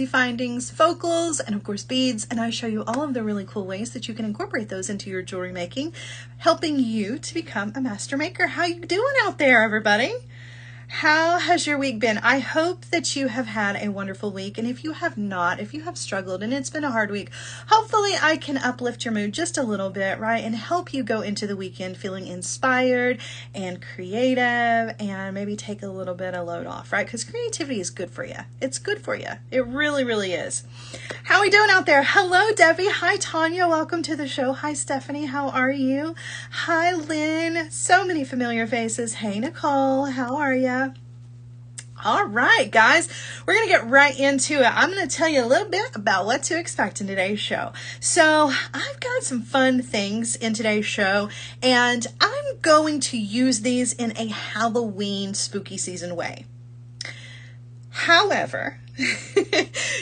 findings, focals, and of course beads, and I show you all of the really cool ways that you can incorporate those into your jewelry making, helping you to become a master maker. How you doing out there, everybody? How has your week been? I hope that you have had a wonderful week, and if you have not, if you have struggled and it's been a hard week, hopefully I can uplift your mood just a little bit, right, and help you go into the weekend feeling inspired and creative, and maybe take a little bit of load off, right, because creativity is good for you. It's good for you. It really, really is. How are we doing out there? Hello, Debbie. Hi, Tanya. Welcome to the show. Hi, Stephanie. How are you? Hi, Lynn. So many familiar faces. Hey, Nicole. How are you? All right, guys, we're going to get right into it. I'm going to tell you a little bit about what to expect in today's show. So I've got some fun things in today's show, and I'm going to use these in a Halloween spooky season way. However,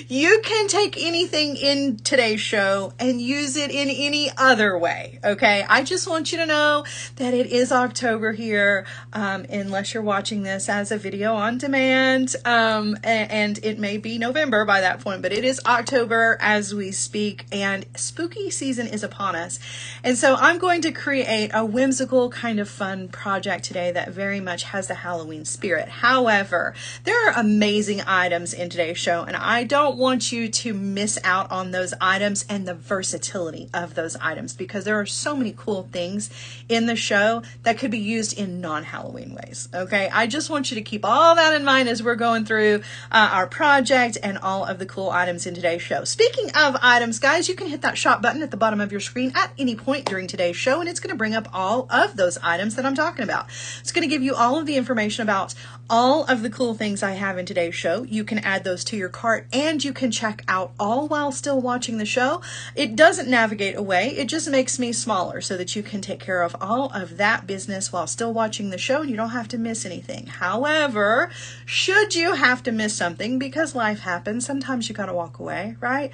you can take anything in today's show and use it in any other way, okay? I just want you to know that it is October here, unless you're watching this as a video on demand, and it may be November by that point, but it is October as we speak, and spooky season is upon us. And so I'm going to create a whimsical kind of fun project today that very much has the Halloween spirit. However, there are amazing items in today's show, and I don't want you to miss out on those items and the versatility of those items, because there are so many cool things in the show that could be used in non-Halloween ways, okay? I just want you to keep all that in mind as we're going through our project and all of the cool items in today's show. Speaking of items, guys, you can hit that shop button at the bottom of your screen at any point during today's show, and it's going to bring up all of those items that I'm talking about. It's going to give you all of the information about all of the cool things I have in today's show. You can add those to your cart, and you can check out all while still watching the show. It doesn't navigate away. It just makes me smaller so that you can take care of all of that business while still watching the show, and you don't have to miss anything. However, should you have to miss something, because life happens, sometimes you got to walk away, right?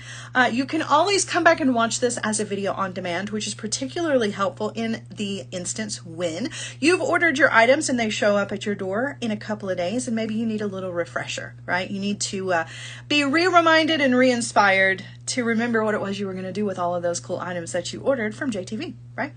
You can always come back and watch this as a video on demand, which is particularly helpful in the instance when you've ordered your items and they show up at your door in a couple of days, and maybe you need a little refresher, right? You need to be re-reminded and re-inspired to remember what it was you were going to do with all of those cool items that you ordered from JTV, right?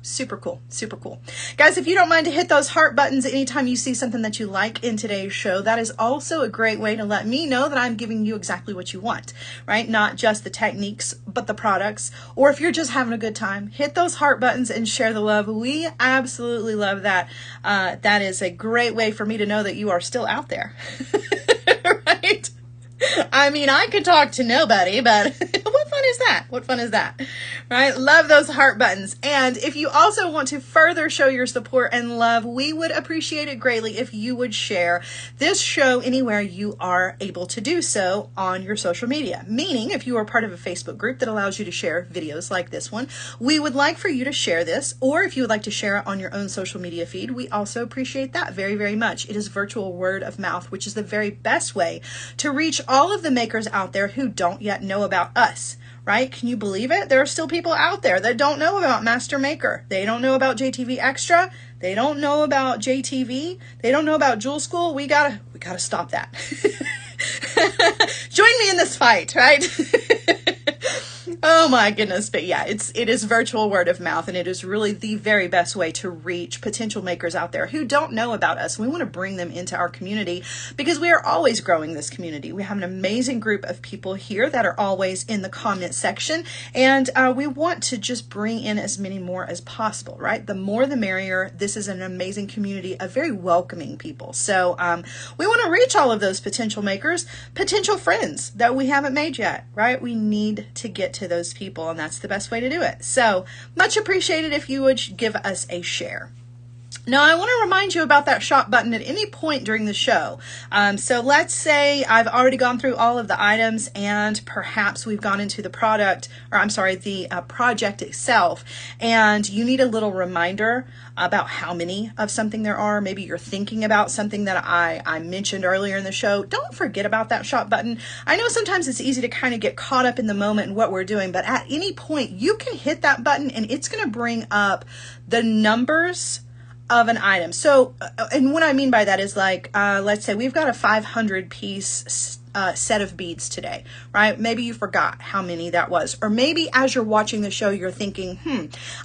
Super cool, super cool. Guys, if you don't mind to hit those heart buttons anytime you see something that you like in today's show, that is also a great way to let me know that I'm giving you exactly what you want, right? Not just the techniques, but the products. Or if you're just having a good time, hit those heart buttons and share the love. We absolutely love that. That is a great way for me to know that you are still out there, right? I mean, I could talk to nobody, but what fun is that? What fun is that? Right? Love those heart buttons. And if you also want to further show your support and love, we would appreciate it greatly if you would share this show anywhere you are able to do so on your social media. Meaning, if you are part of a Facebook group that allows you to share videos like this one, we would like for you to share this. Or if you would like to share it on your own social media feed, we also appreciate that very, very much. It is virtual word of mouth, which is the very best way to reach all of the makers out there who don't yet know about us, right? Can you believe it? There are still people out there that don't know about Master Maker. They don't know about JTV Extra. They don't know about JTV. They don't know about Jewel School. We gotta stop that. Join me in this fight, right? Oh my goodness. But yeah, it is virtual word of mouth, and it is really the very best way to reach potential makers out there who don't know about us. We want to bring them into our community because we are always growing this community. We have an amazing group of people here that are always in the comment section, and we want to just bring in as many more as possible, right? The more the merrier. This is an amazing community of very welcoming people. So we want to reach all of those potential makers, potential friends that we haven't made yet, right? We need to get to those people, and that's the best way to do it. So much appreciated if you would give us a share. Now, I want to remind you about that shop button at any point during the show. So let's say I've already gone through all of the items, and perhaps we've gone into the product, or I'm sorry, the project itself, and you need a little reminder about how many of something there are. Maybe you're thinking about something that I mentioned earlier in the show. Don't forget about that shop button. I know sometimes it's easy to kind of get caught up in the moment and what we're doing, but at any point you can hit that button and it's going to bring up the numbers of an item. So, and what I mean by that is like, let's say we've got a 500 piece set of beads today, right? Maybe you forgot how many that was. Or maybe as you're watching the show, you're thinking,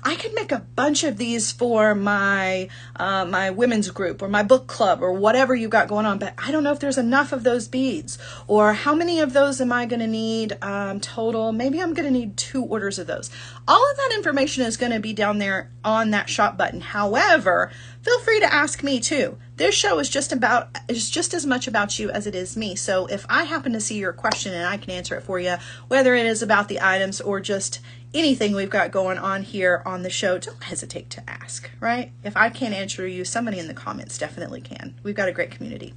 I could make a bunch of these for my my women's group or my book club or whatever you got going on, but I don't know if there's enough of those beads, or how many of those am I going to need total? Maybe I'm going to need 2 orders of those. All of that information is going to be down there on that shop button. However, feel free to ask me too. This show is just as much about you as it is me. So if I happen to see your question and I can answer it for you, whether it is about the items or just anything we've got going on here on the show, don't hesitate to ask, right? If I can't answer you, somebody in the comments definitely can. We've got a great community.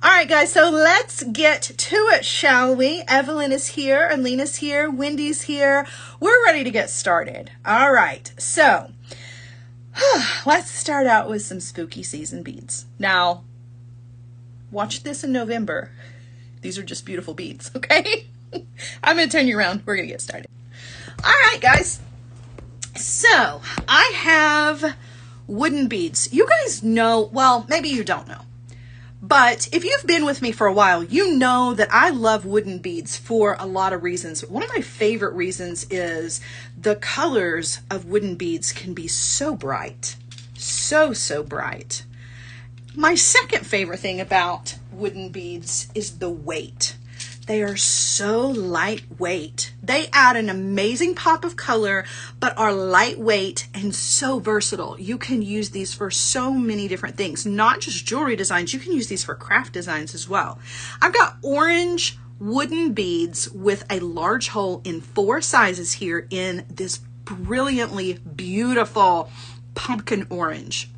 All right, guys, so let's get to it, shall we? Evelyn is here, Alina's here, Wendy's here. We're ready to get started. All right, so let's start out with some spooky season beads. Now, watch this in November. These are just beautiful beads, okay? I'm going to turn you around. We're going to get started. All right, guys. So, I have wooden beads. You guys know, well, maybe you don't know, but if you've been with me for a while, you know that I love wooden beads for a lot of reasons. One of my favorite reasons is the colors of wooden beads can be so bright, so bright. My second favorite thing about wooden beads is the weight. They are so lightweight. They add an amazing pop of color, but are lightweight and so versatile. You can use these for so many different things, not just jewelry designs. You can use these for craft designs as well. I've got orange wooden beads with a large hole in 4 sizes here in this brilliantly beautiful pumpkin orange.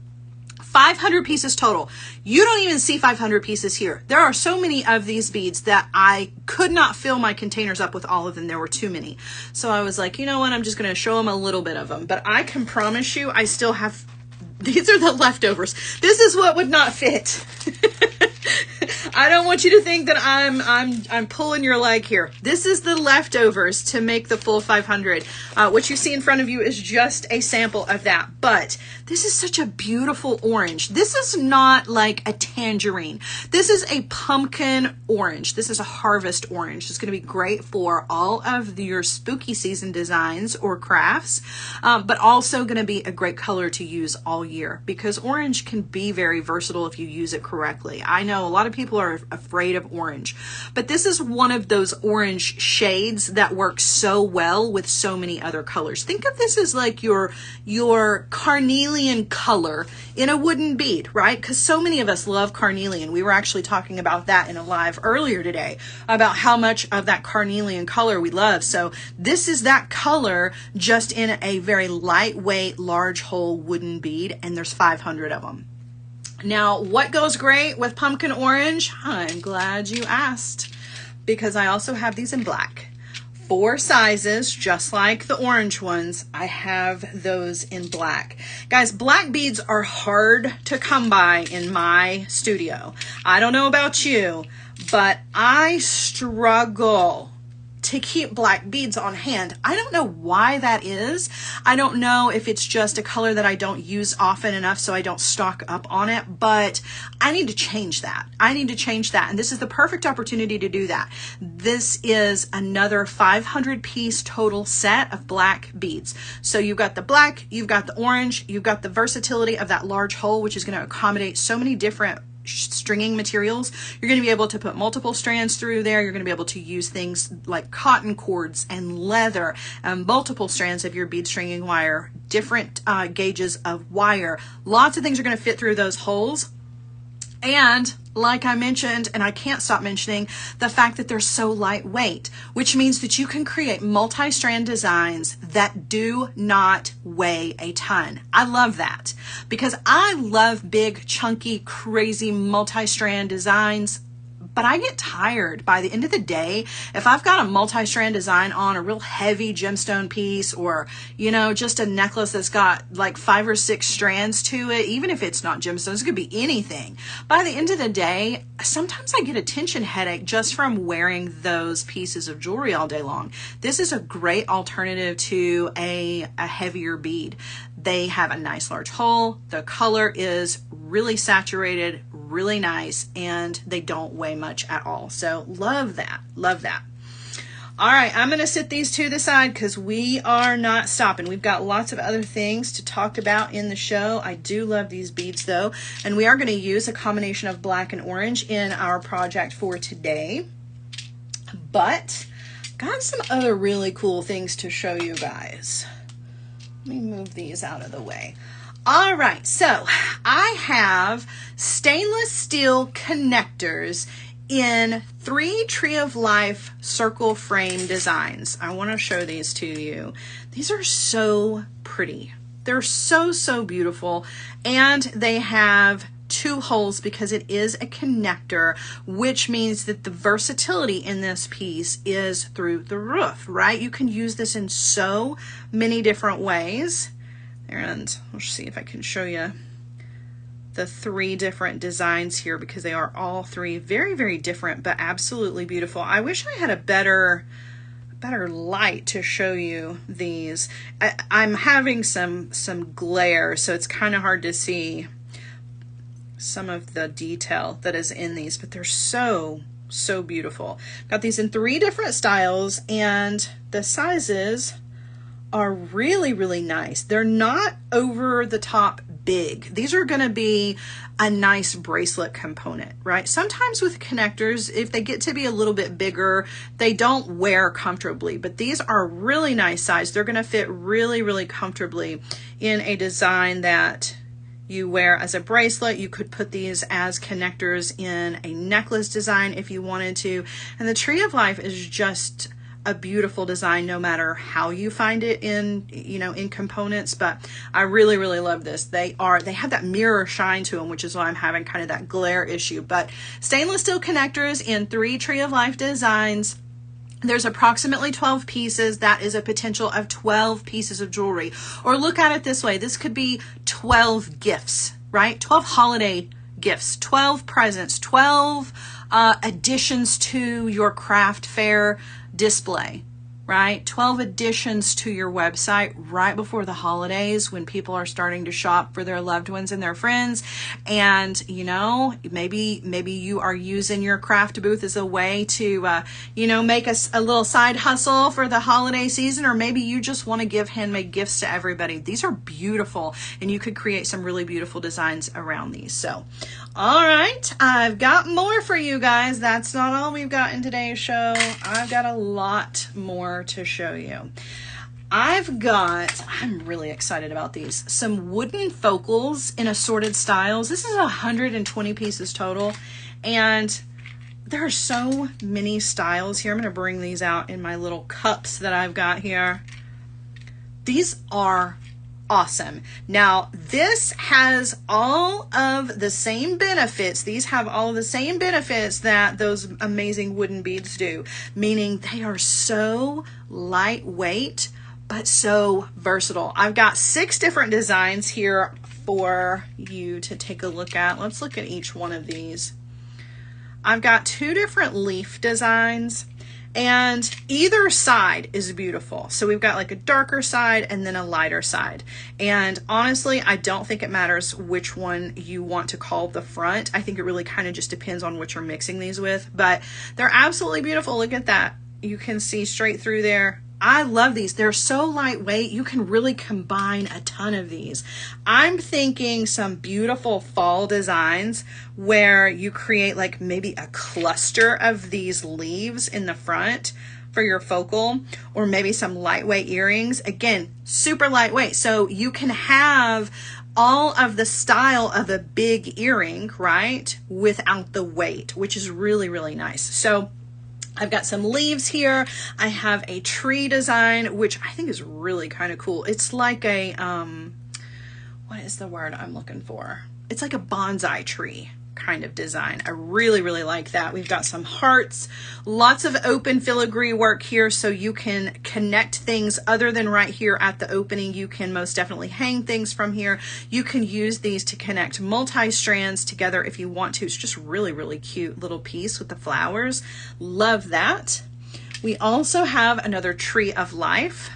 500 pieces total. You don't even see 500 pieces here. There are so many of these beads that I could not fill my containers up with all of them. There were too many. So I was like, you know what? I'm just going to show them a little bit of them. But I can promise you, I still have, these are the leftovers. This is what would not fit. I don't want you to think that I'm pulling your leg here. This is the leftovers to make the full 500. What you see in front of you is just a sample of that. But this is such a beautiful orange. This is not like a tangerine. This is a pumpkin orange. This is a harvest orange. It's going to be great for all of your spooky season designs or crafts, but also going to be a great color to use all year because orange can be very versatile if you use it correctly. I know a lot of people are afraid of orange, but this is one of those orange shades that works so well with so many other colors. Think of this as like your carnelian color in a wooden bead, right? Because so many of us love carnelian. We were actually talking about that in a live earlier today about how much of that carnelian color we love. So this is that color just in a very lightweight, large hole wooden bead, and there's 500 of them. Now, what goes great with pumpkin orange? I'm glad you asked, because I also have these in black. 4 sizes, just like the orange ones. I have those in black. Guys, black beads are hard to come by in my studio. I don't know about you, but I struggle to keep black beads on hand. I don't know why that is. I don't know if it's just a color that I don't use often enough so I don't stock up on it, but I need to change that. I need to change that. And this is the perfect opportunity to do that. This is another 500 piece total set of black beads. So you've got the black, you've got the orange, you've got the versatility of that large hole, which is going to accommodate so many different stringing materials. You're going to be able to put multiple strands through there. You're going to be able to use things like cotton cords and leather, multiple strands of your bead stringing wire, different gauges of wire. Lots of things are going to fit through those holes. And like I mentioned, and I can't stop mentioning, the fact that they're so lightweight, which means that you can create multi-strand designs that do not weigh a ton. I love that because I love big, chunky, crazy multi-strand designs. But I get tired by the end of the day. If I've got a multi-strand design on a real heavy gemstone piece, or, you know, just a necklace that's got like 5 or 6 strands to it, even if it's not gemstones, it could be anything. By the end of the day, sometimes I get a tension headache just from wearing those pieces of jewelry all day long. This is a great alternative to a heavier bead. They have a nice large hole. The color is really saturated, really nice, and they don't weigh much at all. So love that, love that. All right, I'm going to sit these to the side because we are not stopping. We've got lots of other things to talk about in the show. I do love these beads though, and we are going to use a combination of black and orange in our project for today. But got some other really cool things to show you guys. Let me move these out of the way. All right, so I have stainless steel connectors in 3 Tree of Life circle frame designs. I want to show these to you. These are so pretty. They're so, so beautiful. And they have 2 holes because it is a connector, which means that the versatility in this piece is through the roof, right? You can use this in so many different ways. And I'll see if I can show you the 3 different designs here because they are all 3 very, very different, but absolutely beautiful. I wish I had a better light to show you these. I'm having some glare, so it's kind of hard to see some of the detail that is in these, but they're so, so beautiful. Got these in 3 different styles, and the sizes are really, really nice. They're not over the top big. These are going to be a nice bracelet component, right? Sometimes with connectors, if they get to be a little bit bigger, they don't wear comfortably, but these are really nice size. They're going to fit really, really comfortably in a design that you wear as a bracelet. You could put these as connectors in a necklace design if you wanted to. And the Tree of Life is just a beautiful design no matter how you find it in, you know, in components, but I really, really love this. They have that mirror shine to them, which is why I'm having kind of that glare issue. But stainless steel connectors in 3 Tree of Life designs. There's approximately 12 pieces. That is a potential of 12 pieces of jewelry. Or look at it this way. This could be 12 gifts, right? 12 holiday gifts, 12 presents, 12 additions to your craft fair display, right? 12 additions to your website right before the holidays when people are starting to shop for their loved ones and their friends. And, you know, maybe you are using your craft booth as a way to, you know, make a little side hustle for the holiday season, or maybe you just want to give handmade gifts to everybody. These are beautiful, and you could create some really beautiful designs around these. So, all right, I've got more for you guys. That's not all we've got in today's show. I've got a lot more to show you. I'm really excited about these, some wooden focals in assorted styles. This is 120 pieces total, and there are so many styles here. I'm going to bring these out in my little cups that I've got here. These are awesome. Now, this has all of the same benefits. These have all of the same benefits that those amazing wooden beads do, meaning they are so lightweight, but so versatile. I've got 6 different designs here for you to take a look at. Let's look at each one of these. I've got 2 different leaf designs, and either side is beautiful. So we've got like a darker side and then a lighter side. And honestly, I don't think it matters which one you want to call the front. I think it really kind of just depends on what you're mixing these with, but they're absolutely beautiful. Look at that. You can see straight through there. I love these. They're so lightweight. You can really combine a ton of these. I'm thinking some beautiful fall designs where you create like maybe a cluster of these leaves in the front for your focal, or maybe some lightweight earrings. Again, super lightweight. So you can have all of the style of a big earring, right, without the weight, which is really, really nice. So I've got some leaves here. I have a tree design, which I think is really kind of cool. It's like a, what is the word I'm looking for? It's like a bonsai tree kind of design. I really, really like that. We've got some hearts, lots of open filigree work here, so you can connect things other than right here at the opening. You can most definitely hang things from here. You can use these to connect multi-strands together if you want to. It's just really, really cute little piece with the flowers. Love that. We also have another Tree of Life.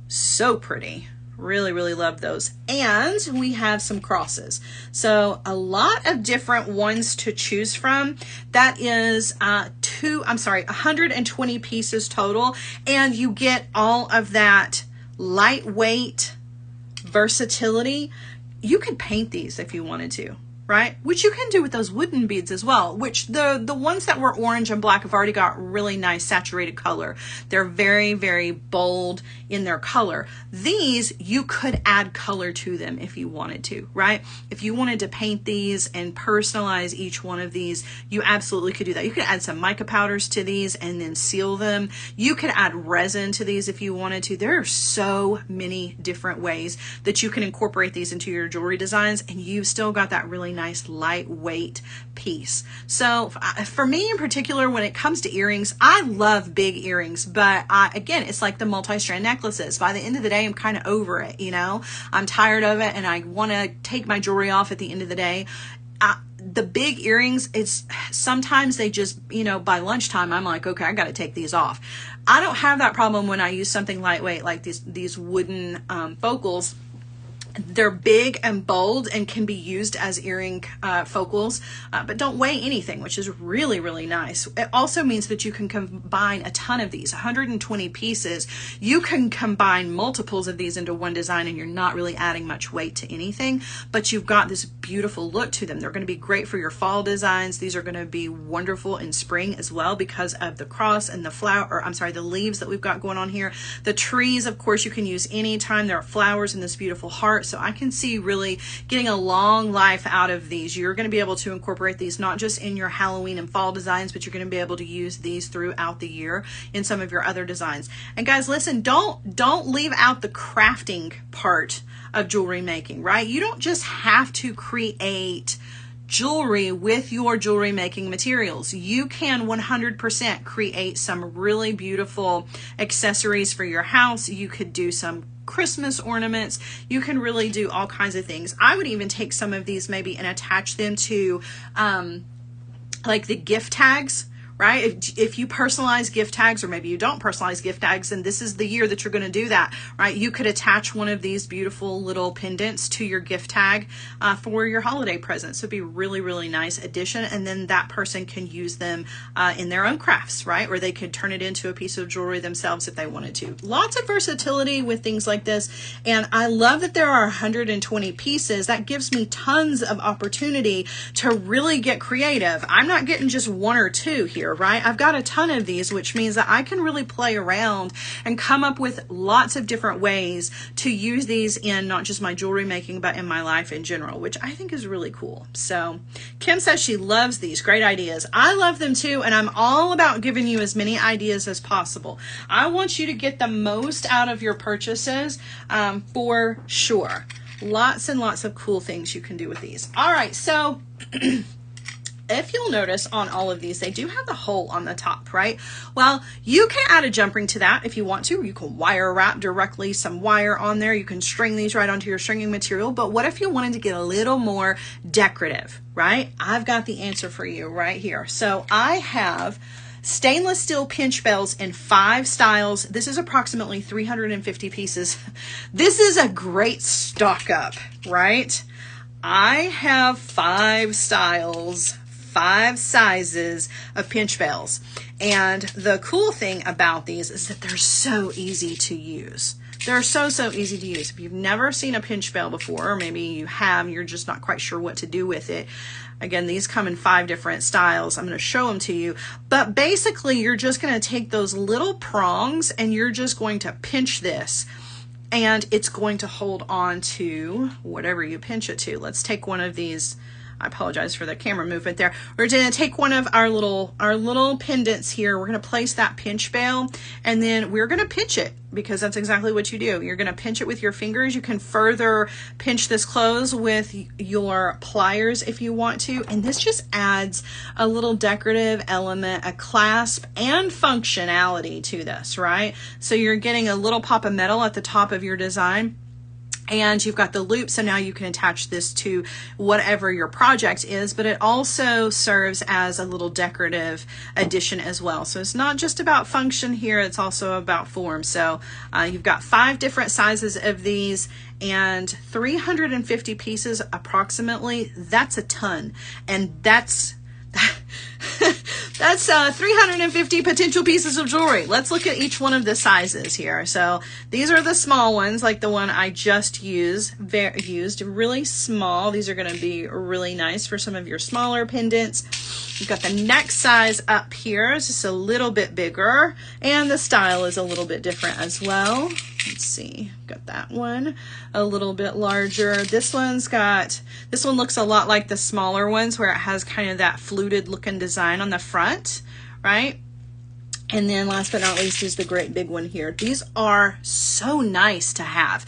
So pretty. Really, really love those. And we have some crosses. So a lot of different ones to choose from. That is 120 pieces total. And you get all of that lightweight versatility. You could paint these if you wanted to, right? Which you can do with those wooden beads as well, which the ones that were orange and black have already got really nice saturated color. They're very, very bold in their color. These, you could add color to them if you wanted to, right? If you wanted to paint these and personalize each one of these, you absolutely could do that. You could add some mica powders to these and then seal them. You could add resin to these if you wanted to. There are so many different ways that you can incorporate these into your jewelry designs, and you've still got that really nice lightweight piece. So for me in particular, when it comes to earrings, I love big earrings, but again, it's like the multi-strand necklaces. By the end of the day, I'm kind of over it, you know? I'm tired of it and I want to take my jewelry off at the end of the day. The big earrings, it's sometimes they just, you know, by lunchtime, I'm like, okay, I got to take these off. I don't have that problem when I use something lightweight like these wooden focals. They're big and bold and can be used as earring focals, but don't weigh anything, which is really, really nice. It also means that you can combine a ton of these, 120 pieces. You can combine multiples of these into one design and you're not really adding much weight to anything, but you've got this beautiful look to them. They're going to be great for your fall designs. These are going to be wonderful in spring as well because of the cross and the the leaves that we've got going on here. The trees, of course, you can use anytime. There are flowers in this beautiful heart. So I can see really getting a long life out of these. You're going to be able to incorporate these not just in your Halloween and fall designs, but you're going to be able to use these throughout the year in some of your other designs. And guys, listen, don't leave out the crafting part of jewelry making, right? You don't just have to create jewelry with your jewelry making materials. You can 100% create some really beautiful accessories for your house. You could do some Christmas ornaments. You can really do all kinds of things. I would even take some of these maybe and attach them to like the gift tags, right? If you personalize gift tags, or maybe you don't personalize gift tags, and this is the year that you're going to do that, right? You could attach one of these beautiful little pendants to your gift tag for your holiday presents. So it'd be really, really nice addition. And then that person can use them in their own crafts, right? Or they could turn it into a piece of jewelry themselves if they wanted to. Lots of versatility with things like this. And I love that there are 120 pieces. That gives me tons of opportunity to really get creative. I'm not getting just one or two here, right? I've got a ton of these, which means that I can really play around and come up with lots of different ways to use these in not just my jewelry making, but in my life in general, which I think is really cool. So Kim says she loves these. Great ideas. I love them too, and I'm all about giving you as many ideas as possible. I want you to get the most out of your purchases for sure. Lots and lots of cool things you can do with these. All right, so if you'll notice on all of these, they do have the hole on the top, right? Well, you can add a jump ring to that if you want to. You can wire wrap directly some wire on there. You can string these right onto your stringing material. But what if you wanted to get a little more decorative, right? I've got the answer for you right here. So I have stainless steel pinch bells in 5 styles. This is approximately 350 pieces. This is a great stock up, right? I have 5 styles, 5 sizes of pinch bells. And the cool thing about these is that they're so easy to use. They're so easy to use. If you've never seen a pinch bell before, or maybe you have, you're just not quite sure what to do with it. Again, these come in 5 different styles. I'm going to show them to you. But basically, you're just going to take those little prongs and you're just going to pinch this. And it's going to hold on to whatever you pinch it to. Let's take one of these. I apologize for the camera movement there. We're going to take one of our little pendants here. We're going to place that pinch bell, and then we're going to pinch it, because that's exactly what you do. You're going to pinch it with your fingers. You can further pinch this close with your pliers if you want to. And this just adds a little decorative element, a clasp, and functionality to this, right? So you're getting a little pop of metal at the top of your design. And you've got the loop, so now you can attach this to whatever your project is, but it also serves as a little decorative addition as well. So it's not just about function here, it's also about form. So you've got 5 different sizes of these and 350 pieces approximately. That's a ton, and that's 350 potential pieces of jewelry. Let's look at each one of the sizes here. So these are the small ones, like the one I just used, really small. These are going to be really nice for some of your smaller pendants. You've got the next size up here. It's just a little bit bigger, and the style is a little bit different as well. Let's see, got that one a little bit larger. This one looks a lot like the smaller ones, where it has kind of that fluted looking design on the front, right? And then last but not least is the great big one here. These are so nice to have,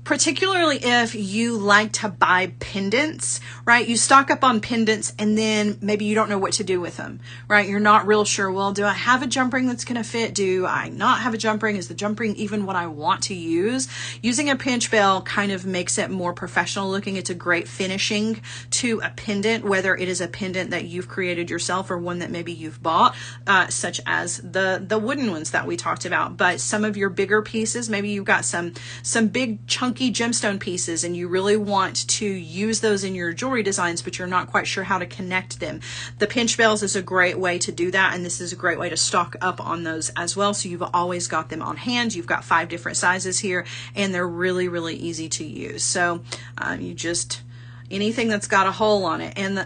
particularly if you like to buy pendants, right? You stock up on pendants and then maybe you don't know what to do with them, right? You're not real sure, well, do I have a jump ring that's going to fit? Do I not have a jump ring? Is the jump ring even what I want to use? Using a pinch bell kind of makes it more professional looking. It's a great finishing to a pendant, whether it is a pendant that you've created yourself or one that maybe you've bought, such as the wooden ones that we talked about. But some of your bigger pieces, maybe you've got some big chunky gemstone pieces and you really want to use those in your jewelry designs, but you're not quite sure how to connect them. The pinch bells is a great way to do that, and this is a great way to stock up on those as well, so you've always got them on hand. You've got 5 different sizes here, and they're really, really easy to use. So you just anything that's got a hole on it. And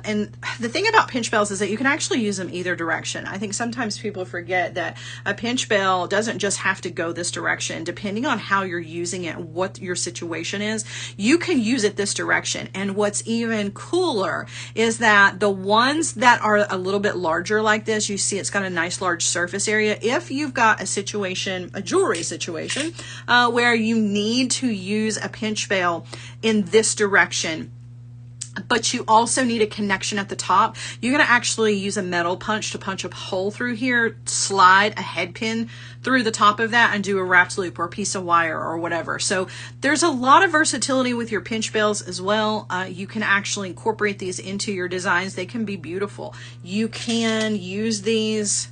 the thing about pinch bells is that you can actually use them either direction. I think sometimes people forget that a pinch bell doesn't just have to go this direction. Depending on how you're using it, what your situation is, you can use it this direction. And what's even cooler is that the ones that are a little bit larger like this, you see it's got a nice large surface area. If you've got a situation, a jewelry situation, where you need to use a pinch bell in this direction, but you also need a connection at the top, you're going to actually use a metal punch to punch a hole through here, slide a head pin through the top of that, and do a wrapped loop or a piece of wire or whatever. So there's a lot of versatility with your pinch bells as well. You can actually incorporate these into your designs. They can be beautiful. You can use these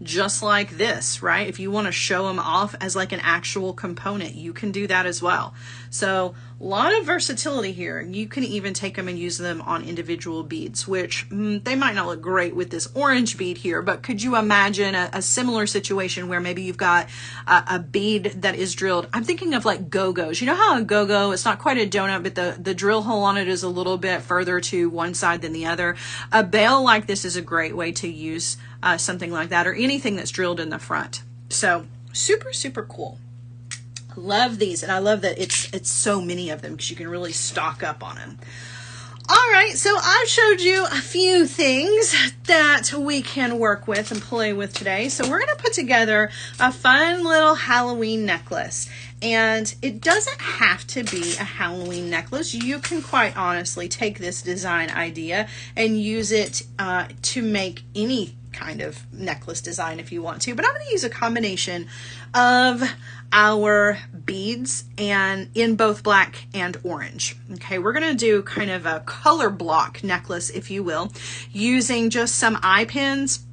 just like this, right? If you want to show them off as like an actual component, you can do that as well. So a lot of versatility here. You can even take them and use them on individual beads, which they might not look great with this orange bead here, but could you imagine a similar situation where maybe you've got a bead that is drilled? I'm thinking of like go-go's. You know how a go-go, it's not quite a donut, but the drill hole on it is a little bit further to one side than the other. A bale like this is a great way to use something like that, or anything that's drilled in the front. So super, super cool. I love these, and I love that it's so many of them because you can really stock up on them. All right, so I've showed you a few things that we can work with and play with today. So we're going to put together a fun little Halloween necklace. And it doesn't have to be a Halloween necklace. You can quite honestly take this design idea and use it to make any kind of necklace design if you want to. But I'm going to use a combination of our beads and in both black and orange. Okay, we're going to do kind of a color block necklace, if you will, using just some eye pins,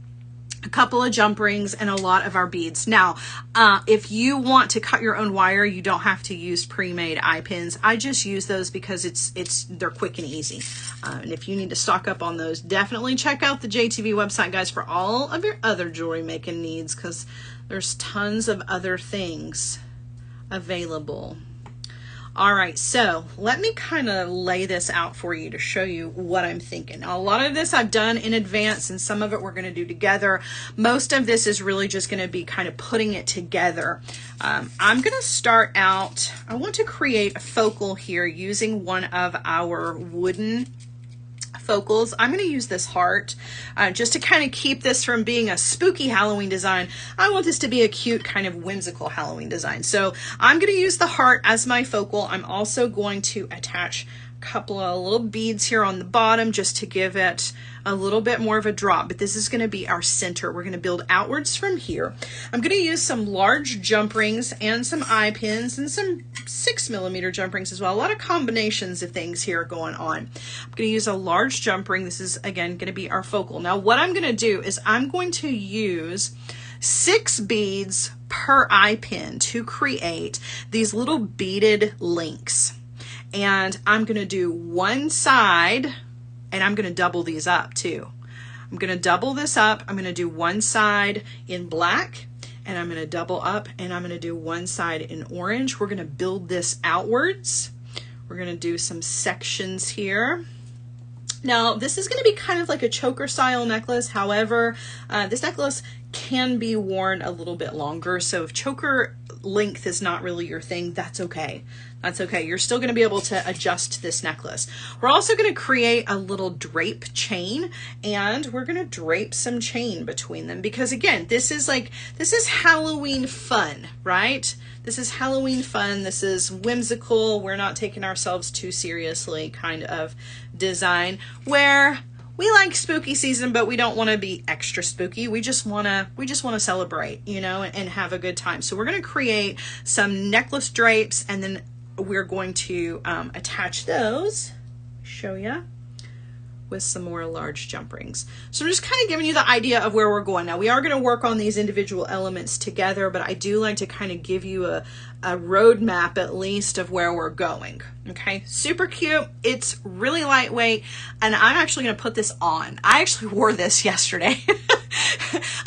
a couple of jump rings, and a lot of our beads. Now, if you want to cut your own wire, you don't have to use pre-made eye pins. I just use those because they're quick and easy. And if you need to stock up on those, definitely check out the JTV website, guys, for all of your other jewelry making needs, because there's tons of other things available. All right, so let me kind of lay this out for you to show you what I'm thinking. Now, a lot of this I've done in advance, and some of it we're going to do together. Most of this is really just going to be kind of putting it together. I'm going to start out, I want to create a focal here using one of our wooden focals. I'm going to use this heart just to kind of keep this from being a spooky Halloween design. I want this to be a cute kind of whimsical Halloween design. So I'm going to use the heart as my focal. I'm also going to attach couple of little beads here on the bottom just to give it a little bit more of a drop, but this is going to be our center. We're going to build outwards from here. I'm going to use some large jump rings and some eye pins and some 6mm jump rings as well. A lot of combinations of things here going on. I'm going to use a large jump ring. This is again going to be our focal. Now what I'm going to do is I'm going to use 6 beads per eye pin to create these little beaded links. And I'm going to do one side, and I'm going to double these up too. I'm going to double this up. I'm going to do one side in black, and I'm going to double up, and I'm going to do one side in orange. We're going to build this outwards. We're going to do some sections here. Now, this is going to be kind of like a choker style necklace. However, this necklace can be worn a little bit longer. So if choker length is not really your thing, that's okay. That's okay. You're still going to be able to adjust this necklace. We're also going to create a little drape chain, and we're going to drape some chain between them because again, this is Halloween fun, right? This is Halloween fun. This is whimsical. We're not taking ourselves too seriously kind of design where we like spooky season, but we don't want to be extra spooky. We just want to celebrate, you know, and have a good time. So we're going to create some necklace drapes, and then we're going to attach those, show you, with some more large jump rings. So I'm just kind of giving you the idea of where we're going. Now we are going to work on these individual elements together, but I do like to kind of give you a roadmap at least of where we're going. Okay, super cute. It's really lightweight, and I'm actually going to put this on. I actually wore this yesterday.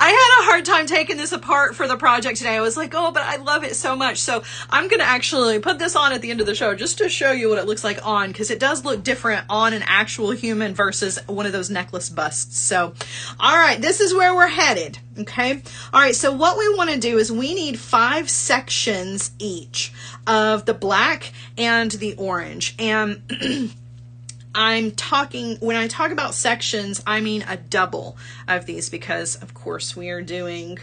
I had a hard time taking this apart for the project today. I was like, oh, but I love it so much. So I'm going to actually put this on at the end of the show just to show you what it looks like on, because it does look different on an actual human versus one of those necklace busts. So, all right, this is where we're headed. Okay. All right. So what we want to do is we need 5 sections each of the black and the orange. And when I talk about sections, I mean a double of these, because of course we are doing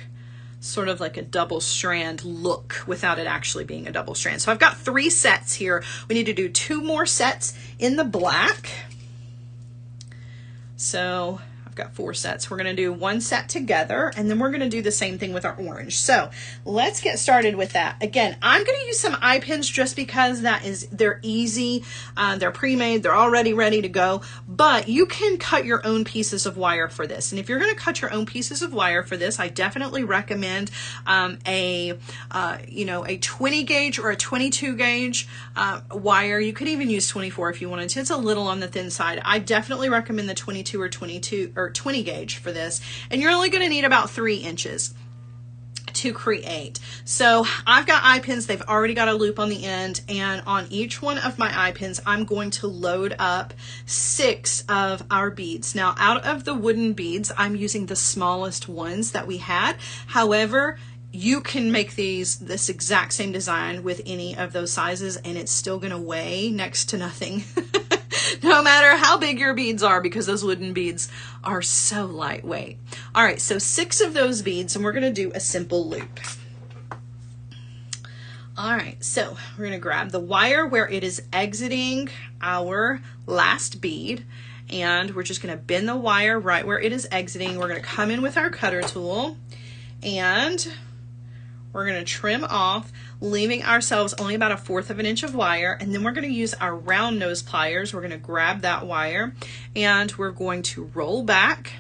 sort of like a double strand look without it actually being a double strand. So I've got 3 sets here. We need to do 2 more sets in the black. So I've got 4 sets. We're going to do 1 set together, and then we're going to do the same thing with our orange. So let's get started with that. Again, I'm going to use some eye pins just because they're easy. They're pre-made. They're already ready to go, but you can cut your own pieces of wire for this. And if you're going to cut your own pieces of wire for this, I definitely recommend a 20 gauge or a 22 gauge wire. You could even use 24 if you wanted to. It's a little on the thin side. I definitely recommend the 22 or 20 gauge for this, and you're only going to need about 3 inches to create. So I've got eye pins. They've already got a loop on the end, and on each one of my eye pins I'm going to load up 6 of our beads. Now out of the wooden beads, I'm using the smallest ones that we had. However, you can make this exact same design with any of those sizes, and it's still going to weigh next to nothing. No matter how big your beads are, because those wooden beads are so lightweight. All right, so 6 of those beads, and we're going to do a simple loop. All right, so we're going to grab the wire where it is exiting our last bead, and we're just going to bend the wire right where it is exiting. We're going to come in with our cutter tool, and we're going to trim off, leaving ourselves only about 1/4 of an inch of wire. And then we're going to use our round nose pliers. We're going to grab that wire, and we're going to roll back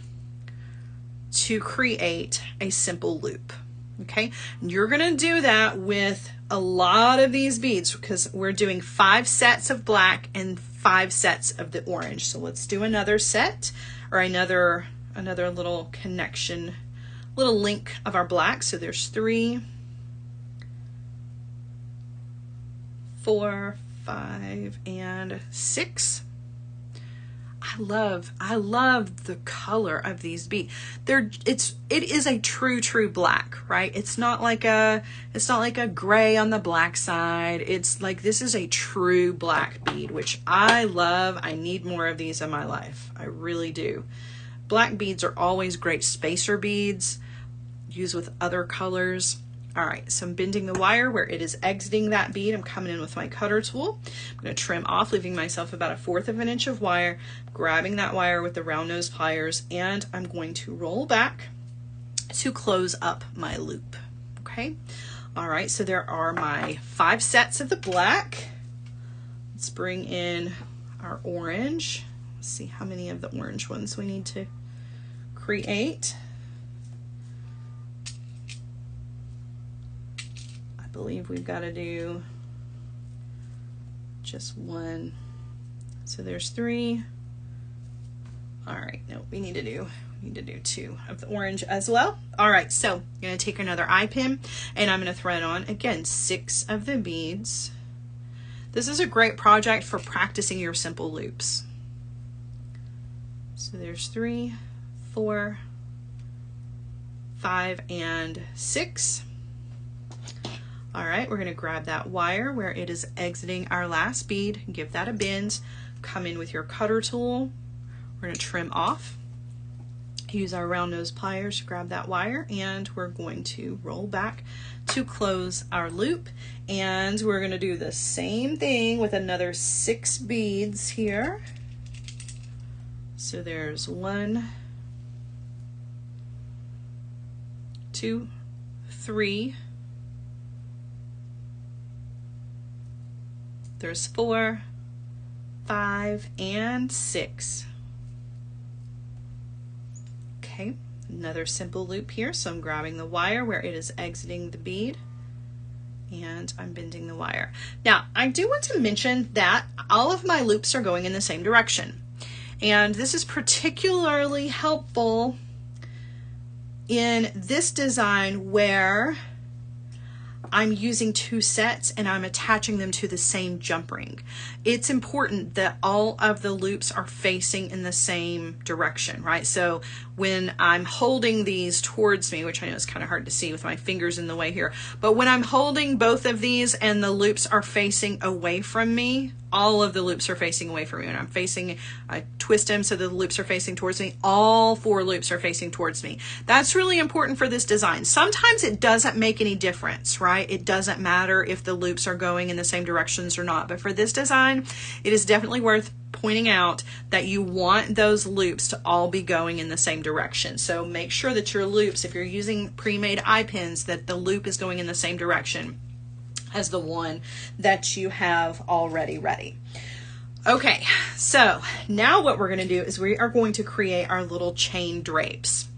to create a simple loop. Okay, and you're going to do that with a lot of these beads because we're doing 5 sets of black and 5 sets of the orange. So let's do another set, or another little connection, little link of our black. So there's 3, 4, 5, and 6. I love the color of these beads. It is a true black, right? It's not like a gray on the black side. It's like, this is a true black bead, which I love. I need more of these in my life. I really do. Black beads are always great spacer beads, used with other colors. All right, so I'm bending the wire where it is exiting that bead. I'm coming in with my cutter tool. I'm going to trim off, leaving myself about 1/4 of an inch of wire, grabbing that wire with the round nose pliers, and I'm going to roll back to close up my loop. Okay, all right, so there are my 5 sets of the black. Let's bring in our orange. Let's see how many of the orange ones we need to create. I believe we've got to do just 1. So there's 3. All right, no, we need to do 2 of the orange as well. All right, so I'm going to take another eye pin and I'm going to thread on again 6 of the beads. This is a great project for practicing your simple loops. So there's 3, 4, 5, and 6. All right, we're going to grab that wire where it is exiting our last bead, give that a bend, come in with your cutter tool. We're going to trim off, use our round nose pliers to grab that wire, and we're going to roll back to close our loop. And we're going to do the same thing with another 6 beads here. So there's 1, 2, 3, there's 4, 5, and 6. Okay, another simple loop here. So I'm grabbing the wire where it is exiting the bead and I'm bending the wire. Now, I do want to mention that all of my loops are going in the same direction. And this is particularly helpful in this design where I'm using 2 sets and I'm attaching them to the same jump ring. It's important that all of the loops are facing in the same direction, right? So when I'm holding these towards me, which I know is kind of hard to see with my fingers in the way here, but when I'm holding both of these and the loops are facing away from me, all of the loops are facing away from me. When I'm facing, I twist them so the loops are facing towards me. All 4 loops are facing towards me. That's really important for this design. Sometimes it doesn't make any difference, right? It doesn't matter if the loops are going in the same directions or not. But for this design, it is definitely worth pointing out that you want those loops to all be going in the same direction. So make sure that your loops, if you're using pre-made eye pins, that the loop is going in the same direction as the one that you have already ready. Okay, so now what we're going to do is we are going to create our little chain drapes.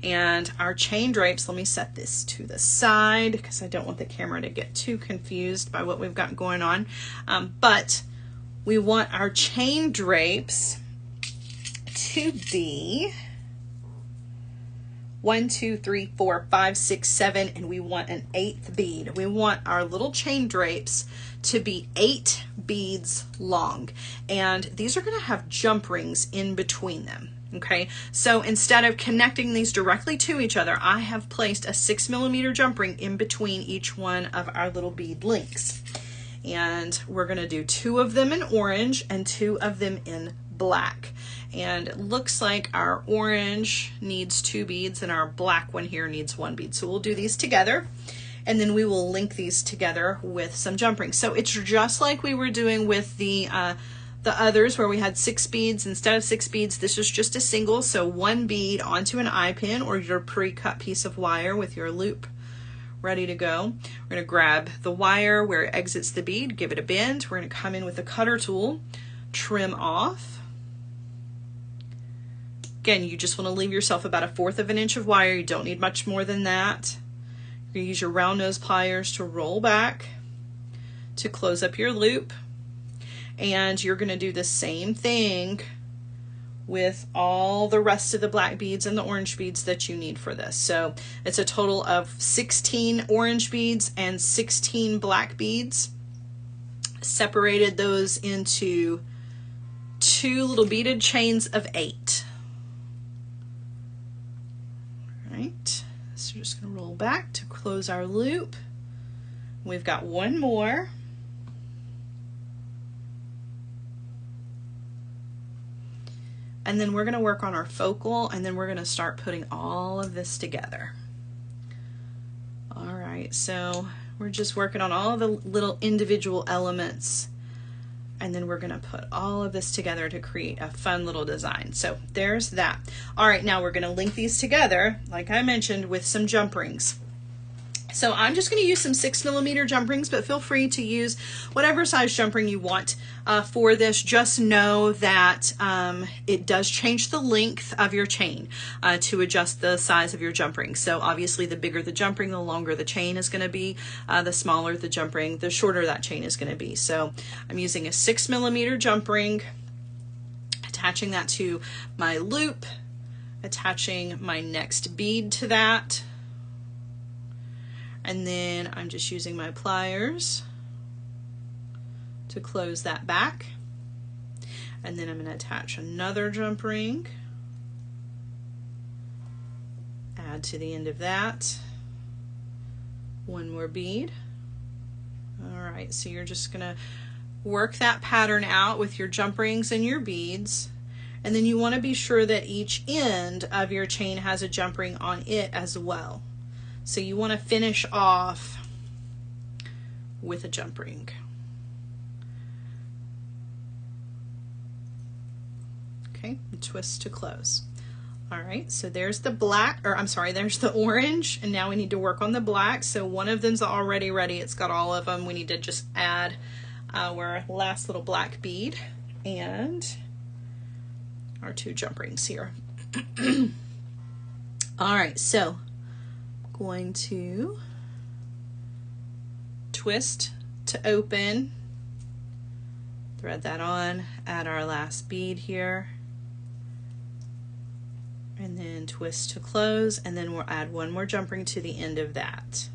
And our chain drapes, let me set this to the side because I don't want the camera to get too confused by what we've got going on. But we want our chain drapes to be 1, 2, 3, 4, 5, 6, 7, and we want an 8th bead. We want our little chain drapes to be 8 beads long, and these are going to have jump rings in between them. Okay, so instead of connecting these directly to each other, I have placed a 6mm jump ring in between each one of our little bead links. And we're going to do 2 of them in orange and 2 of them in black. And it looks like our orange needs 2 beads and our black one here needs 1 bead. So we'll do these together and then we will link these together with some jump rings. So it's just like we were doing with the others where we had 6 beads. Instead of 6 beads, this is just a single. So 1 bead onto an eye pin or your pre-cut piece of wire with your loop ready to go. We're going to grab the wire where it exits the bead, give it a bend. We're going to come in with the cutter tool, trim off. Again, you just want to leave yourself about 1/4 of an inch of wire. You don't need much more than that. You're going to use your round nose pliers to roll back to close up your loop. And you're going to do the same thing with all the rest of the black beads and the orange beads that you need for this. So it's a total of 16 orange beads and 16 black beads. Separated those into 2 little beaded chains of 8. All right, so we're just going to roll back to close our loop. We've got 1 more. And then we're going to work on our focal, and then we're going to start putting all of this together. All right. right, so we're just working on all the little individual elements, and then we're gonna put all of this together to create a fun little design. So there's that. All right, now we're gonna link these together, like I mentioned, with some jump rings. So I'm just going to use some 6mm jump rings, but feel free to use whatever size jump ring you want for this. Just know that it does change the length of your chain to adjust the size of your jump ring. So obviously the bigger the jump ring, the longer the chain is going to be. The smaller the jump ring, the shorter that chain is going to be. So I'm using a 6mm jump ring, attaching that to my loop, attaching my next bead to that. And then I'm just using my pliers to close that back. And then I'm going to attach another jump ring, add to the end of that, one more bead. All right, so you're just going to work that pattern out with your jump rings and your beads. And then you want to be sure that each end of your chain has a jump ring on it as well. So you want to finish off with a jump ring. Okay, and twist to close. All right, so there's the black, or I'm sorry, there's the orange, and now we need to work on the black. So one of them's already ready. It's got all of them. We need to just add our last little black bead and our 2 jump rings here. All right, so going to twist to open, thread that on, add our last bead here, and then twist to close, and then we'll add one more jump ring to the end of that.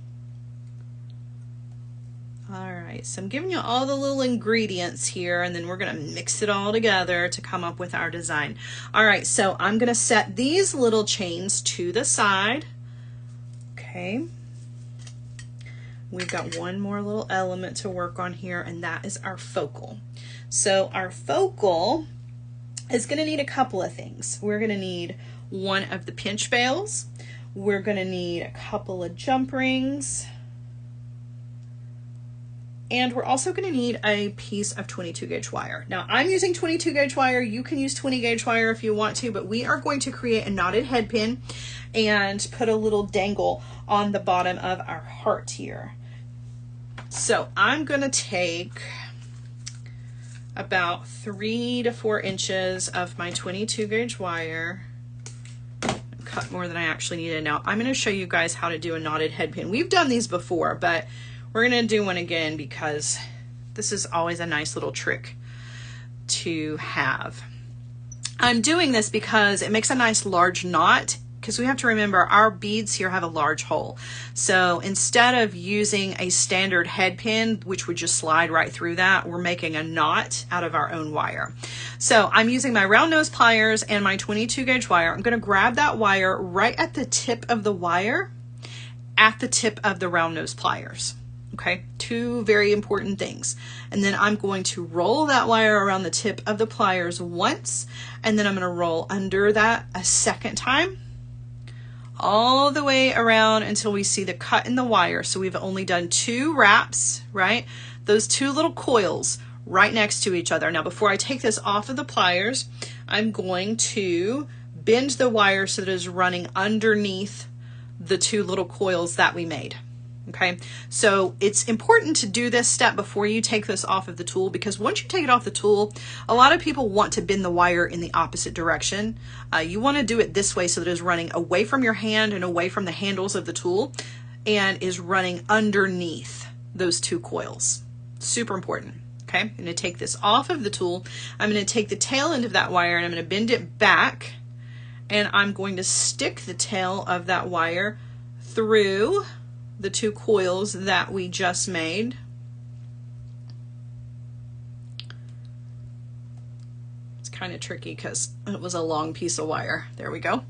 All right, so I'm giving you all the little ingredients here, and then we're gonna mix it all together to come up with our design. All right, so I'm gonna set these little chains to the side. Okay, we've got one more little element to work on here, and that is our focal. So our focal is going to need a couple of things. We're going to need one of the pinch bails. We're going to need a couple of jump rings. And we're also going to need a piece of 22 gauge wire. Now I'm using 22 gauge wire. You can use 20 gauge wire if you want to, but we are going to create a knotted head pin and put a little dangle on the bottom of our heart here. So I'm going to take about 3 to 4 inches of my 22 gauge wire, cut more than I actually needed. Now I'm going to show you guys how to do a knotted head pin. We've done these before, but we're going to do one again because this is always a nice little trick to have. I'm doing this because it makes a nice large knot, because we have to remember our beads here have a large hole. So instead of using a standard head pin, which would just slide right through that, we're making a knot out of our own wire. So I'm using my round nose pliers and my 22 gauge wire. I'm going to grab that wire right at the tip of the wire, at the tip of the round nose pliers. Okay, 2 very important things. And then I'm going to roll that wire around the tip of the pliers once, and then I'm going to roll under that a second time, all the way around until we see the cut in the wire. So we've only done 2 wraps, right? Those 2 little coils right next to each other. Now, before I take this off of the pliers, I'm going to bend the wire so that it is running underneath the 2 little coils that we made. Okay, so it's important to do this step before you take this off of the tool, because once you take it off the tool, a lot of people want to bend the wire in the opposite direction. You want to do it this way so that it is running away from your hand and away from the handles of the tool, and is running underneath those 2 coils. Super important. Okay, I'm going to take this off of the tool. I'm going to take the tail end of that wire and I'm going to bend it back, and I'm going to stick the tail of that wire through the 2 coils that we just made. It's kind of tricky because it was a long piece of wire. There we go.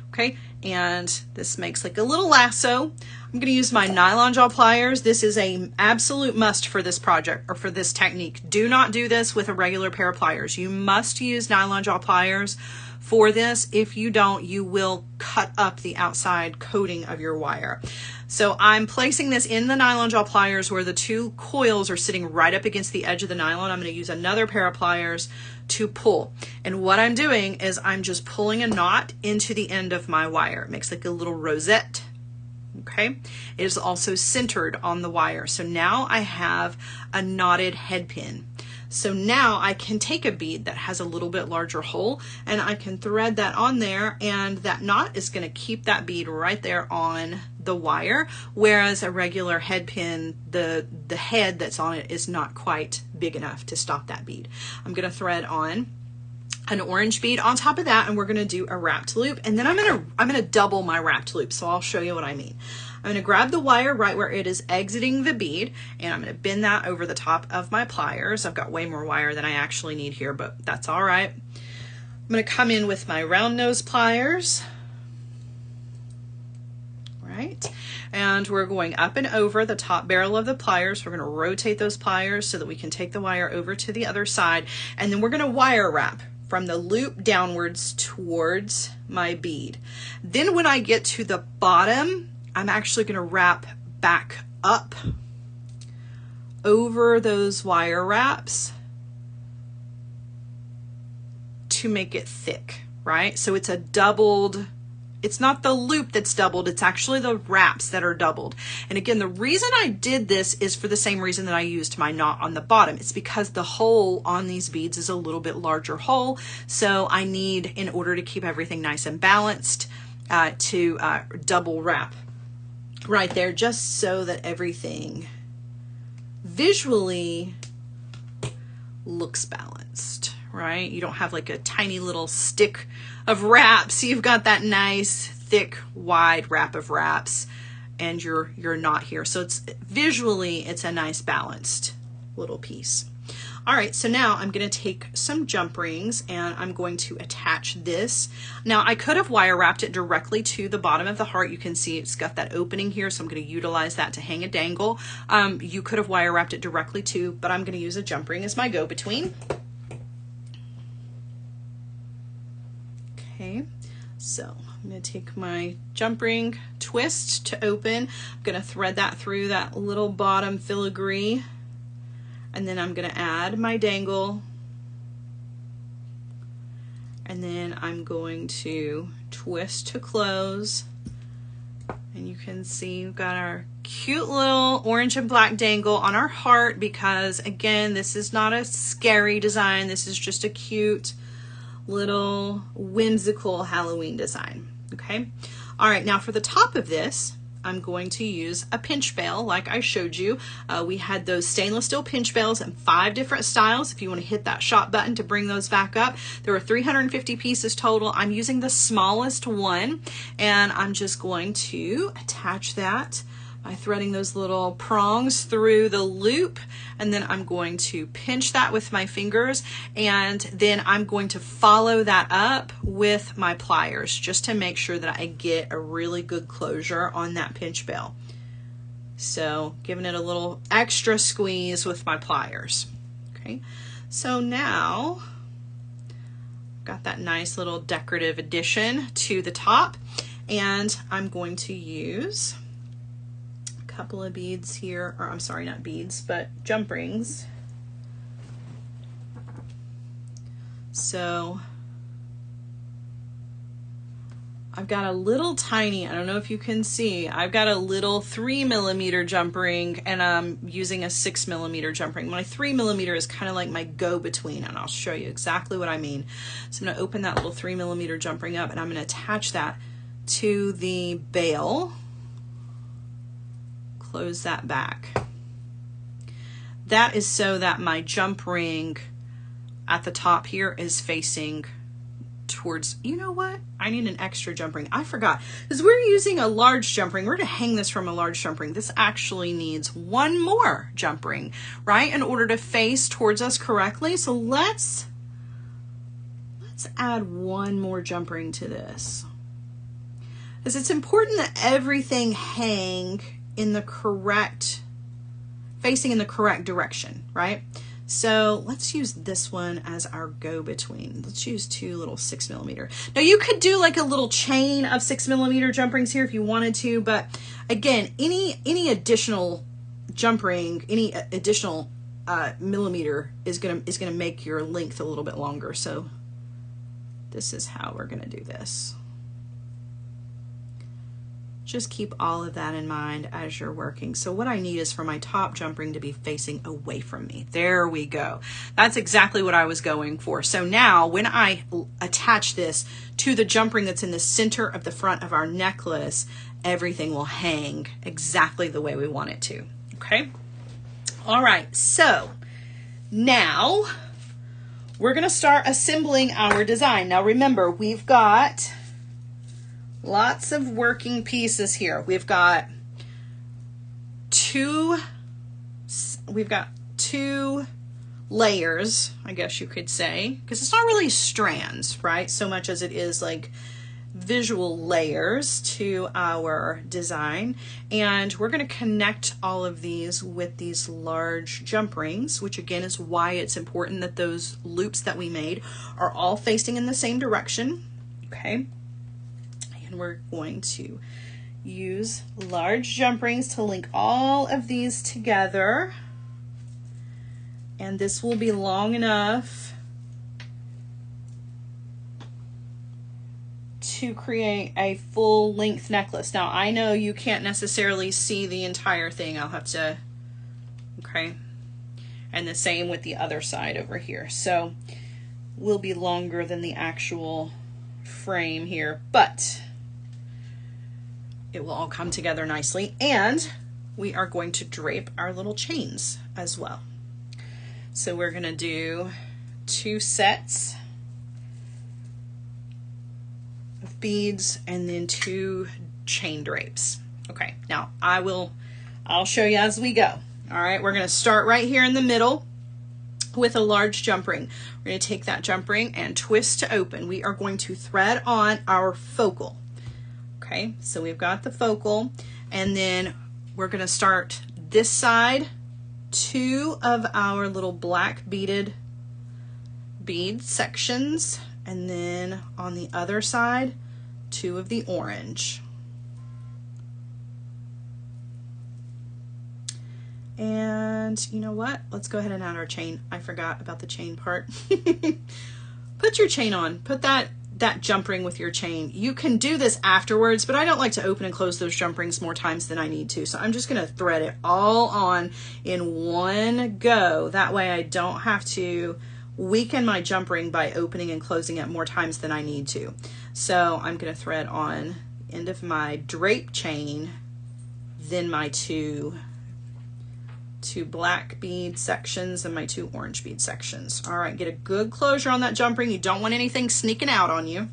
Okay, and this makes like a little lasso. I'm going to use my nylon jaw pliers. This is an absolute must for this project or for this technique. Do not do this with a regular pair of pliers. You must use nylon jaw pliers for this. If you don't, you will cut up the outside coating of your wire. So I'm placing this in the nylon jaw pliers where the two coils are sitting right up against the edge of the nylon. I'm going to use another pair of pliers to pull. And what I'm doing is I'm just pulling a knot into the end of my wire. It makes like a little rosette. Okay, it is also centered on the wire. So now I have a knotted head pin. So now I can take a bead that has a little bit larger hole and I can thread that on there, and that knot is going to keep that bead right there on the wire, whereas a regular head pin, the head that's on it is not quite big enough to stop that bead. I'm going to thread on an orange bead on top of that, and we're going to do a wrapped loop, and then I'm going to double my wrapped loop. So I'll show you what I mean. I'm going to grab the wire right where it is exiting the bead, and I'm going to bend that over the top of my pliers. I've got way more wire than I actually need here, but that's all right. I'm going to come in with my round nose pliers, right? And we're going up and over the top barrel of the pliers. We're going to rotate those pliers so that we can take the wire over to the other side, and then we're going to wire wrap from the loop downwards towards my bead. Then when I get to the bottom, I'm actually going to wrap back up over those wire wraps to make it thick, right? So it's a doubled, it's not the loop that's doubled, it's actually the wraps that are doubled. And again, the reason I did this is for the same reason that I used my knot on the bottom. It's because the hole on these beads is a little bit larger hole. So I need, in order to keep everything nice and balanced, to double wrap right there, just so that everything visually looks balanced, right? You don't have like a tiny little stick of wraps. You've got that nice, thick, wide wrap of wraps, and you're not here. So it's visually, it's a nice balanced little piece. All right, so now I'm going to take some jump rings and I'm going to attach this. Now I could have wire wrapped it directly to the bottom of the heart. You can see it's got that opening here, so I'm going to utilize that to hang a dangle. You could have wire wrapped it directly too, but I'm going to use a jump ring as my go-between. Okay, so I'm going to take my jump ring twist to open. I'm going to thread that through that little bottom filigree, and then I'm going to add my dangle, and then I'm going to twist to close. And you can see we've got our cute little orange and black dangle on our heart, because again, this is not a scary design. This is just a cute little whimsical Halloween design. Okay. All right. Now for the top of this, I'm going to use a pinch bail like I showed you. We had those stainless steel pinch bails in 5 different styles. If you want to hit that shop button to bring those back up, there were 350 pieces total. I'm using the smallest one, and I'm just going to attach that by threading those little prongs through the loop, and then I'm going to pinch that with my fingers, and then I'm going to follow that up with my pliers just to make sure that I get a really good closure on that pinch bail. So giving it a little extra squeeze with my pliers. Okay, so now I've got that nice little decorative addition to the top, and I'm going to use couple of beads here, or I'm sorry, not beads, but jump rings. So I've got a little tiny, I don't know if you can see, I've got a little 3mm jump ring, and I'm using a 6mm jump ring. My 3mm is kind of like my go-between, and I'll show you exactly what I mean. So I'm going to open that little 3mm jump ring up, and I'm going to attach that to the bail. Close that back. That is so that my jump ring at the top here is facing towards, you know what? I need an extra jump ring. I forgot, because we're using a large jump ring. We're going to hang this from a large jump ring. This actually needs one more jump ring, right, in order to face towards us correctly. So let's add one more jump ring to this. is it's important that everything hang in the correct, facing in the correct direction, right? So let's use this one as our go-between. Let's use 2 little 6mm. Now you could do like a little chain of 6mm jump rings here if you wanted to, but again, any additional jump ring, any additional millimeter is gonna make your length a little bit longer. So this is how we're gonna do this. Just keep all of that in mind as you're working. So what I need is for my top jump ring to be facing away from me. There we go. That's exactly what I was going for. So now when I attach this to the jump ring that's in the center of the front of our necklace, everything will hang exactly the way we want it to. Okay. All right. So now we're going to start assembling our design. Now remember, we've got lots of working pieces here. We've got two layers, I guess you could say, because it's not really strands, right? So much as it is like visual layers to our design. And we're going to connect all of these with these large jump rings, which again is why it's important that those loops that we made are all facing in the same direction. Okay. And we're going to use large jump rings to link all of these together. And this will be long enough to create a full length necklace. Now I know you can't necessarily see the entire thing. I'll have to, okay. And the same with the other side over here. So will be longer than the actual frame here, but it will all come together nicely. And we are going to drape our little chains as well. So we're going to do 2 sets of beads and then 2 chain drapes. Okay, now I'll show you as we go. All right, we're going to start right here in the middle with a large jump ring. We're going to take that jump ring and twist to open. We are going to thread on our focal. Okay, so we've got the focal, and then we're going to start this side 2 of our little black beaded bead sections, and then on the other side 2 of the orange. And you know what? Let's go ahead and add our chain. I forgot about the chain part. Put your chain on. Put that jump ring with your chain. You can do this afterwards, but I don't like to open and close those jump rings more times than I need to. So I'm just going to thread it all on in one go. That way I don't have to weaken my jump ring by opening and closing it more times than I need to. So I'm going to thread on end of my drape chain, then my two black bead sections and my 2 orange bead sections. All right, get a good closure on that jump ring. You don't want anything sneaking out on you.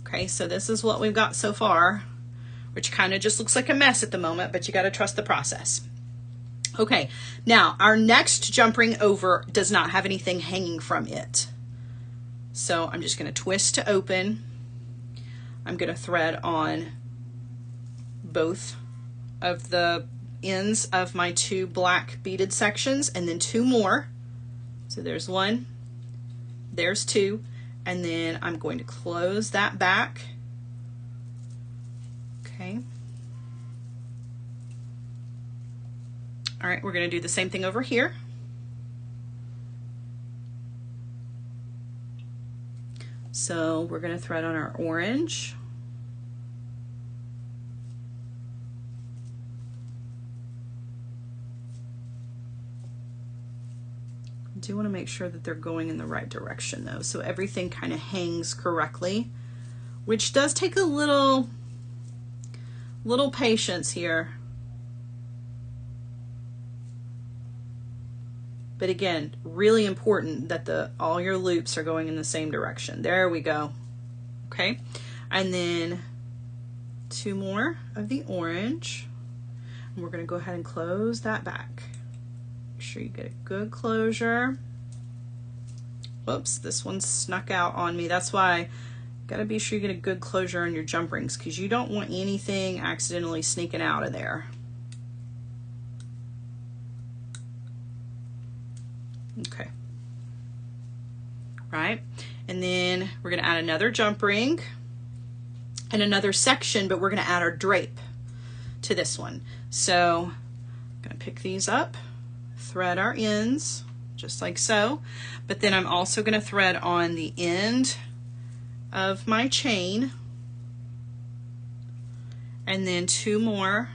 Okay, so this is what we've got so far, which kind of just looks like a mess at the moment, but you got to trust the process. Okay, now our next jump ring over does not have anything hanging from it. So I'm just going to twist to open. I'm going to thread on both of the ends of my 2 black beaded sections and then 2 more. So there's 1, there's 2, and then I'm going to close that back. Okay. All right, we're going to do the same thing over here. So we're going to thread on our orange. I do want to make sure that they're going in the right direction though, so everything kind of hangs correctly, which does take a little patience here. But again, really important that all your loops are going in the same direction. There we go. Okay, and then 2 more of the orange, and we're going to go ahead and close that back. Make sure you get a good closure. Whoops, this one snuck out on me. That's why Gotta be sure you get a good closure on your jump rings because you don't want anything accidentally sneaking out of there. Okay. Right, and then we're gonna add another jump ring and another section, but we're gonna add our drape to this one. So I'm gonna pick these up, thread our ends, just like so, but then I'm also gonna thread on the end of my chain, and then 2 more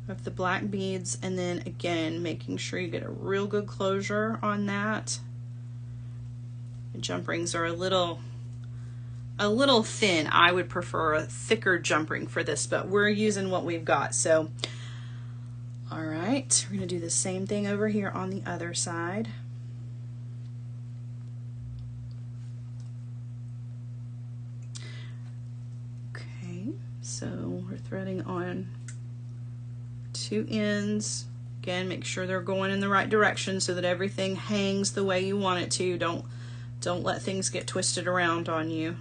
of the black beads, and then again making sure you get a real good closure on that. The jump rings are a little thin. I would prefer a thicker jump ring for this, but we're using what we've got. So all right, we're gonna do the same thing over here on the other side. Okay, so we're threading on 2 ends. Again, make sure they're going in the right direction so that everything hangs the way you want it to. Don't let things get twisted around on you.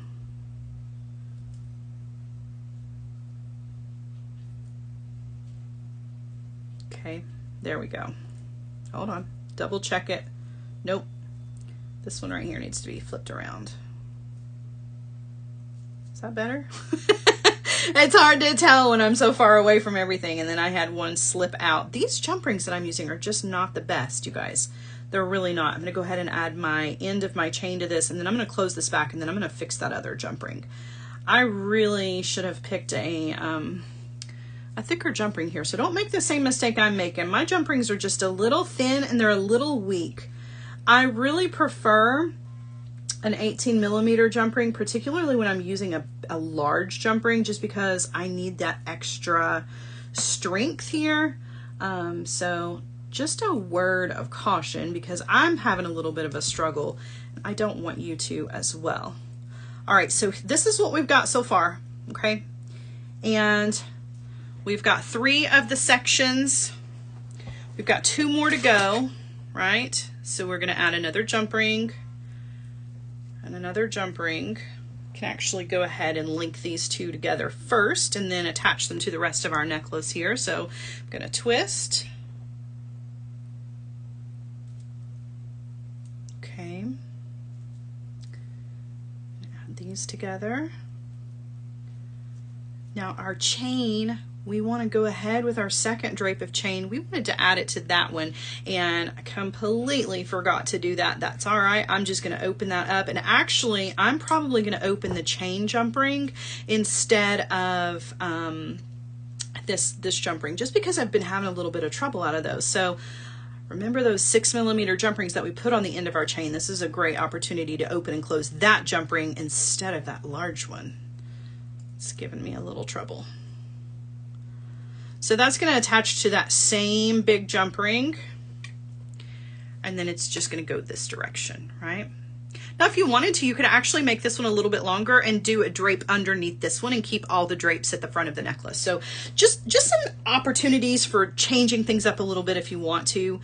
Okay, there we go. Hold on, double check it. Nope, this one right here needs to be flipped around. Is that better? It's hard to tell when I'm so far away from everything, and then I had one slip out. These jump rings that I'm using are just not the best, you guys. They're really not. I'm gonna go ahead and add my end of my chain to this, and then I'm gonna close this back, and then I'm gonna fix that other jump ring. I really should have picked a thicker jump ring here, so don't make the same mistake I'm making. My jump rings are just a little thin and they're a little weak. I really prefer an 18mm jump ring, particularly when I'm using a large jump ring, just because I need that extra strength here. So just a word of caution, because I'm having a little bit of a struggle. I don't want you to as well. All right, so this is what we've got so far, okay? And we've got 3 of the sections. We've got 2 more to go, right? So we're gonna add another jump ring and another jump ring. Can actually go ahead and link these 2 together first and then attach them to the rest of our necklace here. So I'm gonna twist. Okay. Add these together. Now our chain, we want to go ahead with our second drape of chain. We wanted to add it to that one, and I completely forgot to do that. That's all right. I'm just going to open that up, and actually I'm probably going to open the chain jump ring instead of this jump ring, just because I've been having a little bit of trouble out of those. So remember those 6mm jump rings that we put on the end of our chain? This is a great opportunity to open and close that jump ring instead of that large one. It's giving me a little trouble. So that's going to attach to that same big jump ring, and then it's just going to go this direction, right? Now, if you wanted to, you could actually make this one a little bit longer and do a drape underneath this one and keep all the drapes at the front of the necklace. So just some opportunities for changing things up a little bit if you want to.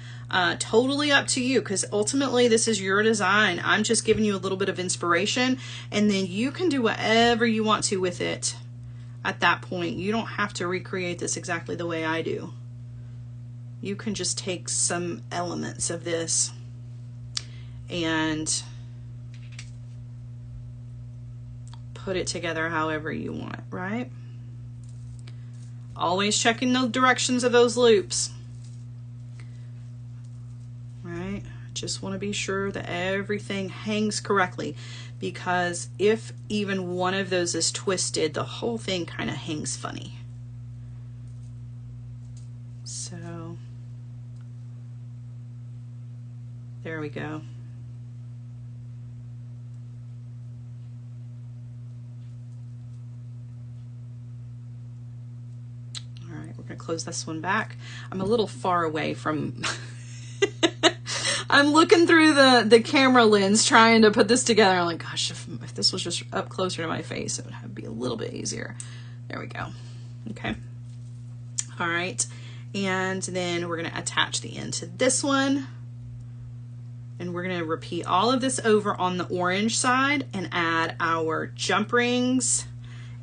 Totally up to you, because ultimately this is your design. I'm just giving you a little bit of inspiration, and then you can do whatever you want to with it at that point. You don't have to recreate this exactly the way I do. You can just take some elements of this and put it together however you want, right? Always checking the directions of those loops, right? Just want to be sure that everything hangs correctly, because if even one of those is twisted, the whole thing kind of hangs funny. So there we go. All right, we're going to close this one back. I'm a little far away from I'm looking through the camera lens trying to put this together. I'm like, gosh, if this was just up closer to my face, it would be a little bit easier. There we go. Okay. All right. And then we're going to attach the end to this one. And we're going to repeat all of this over on the orange side and add our jump rings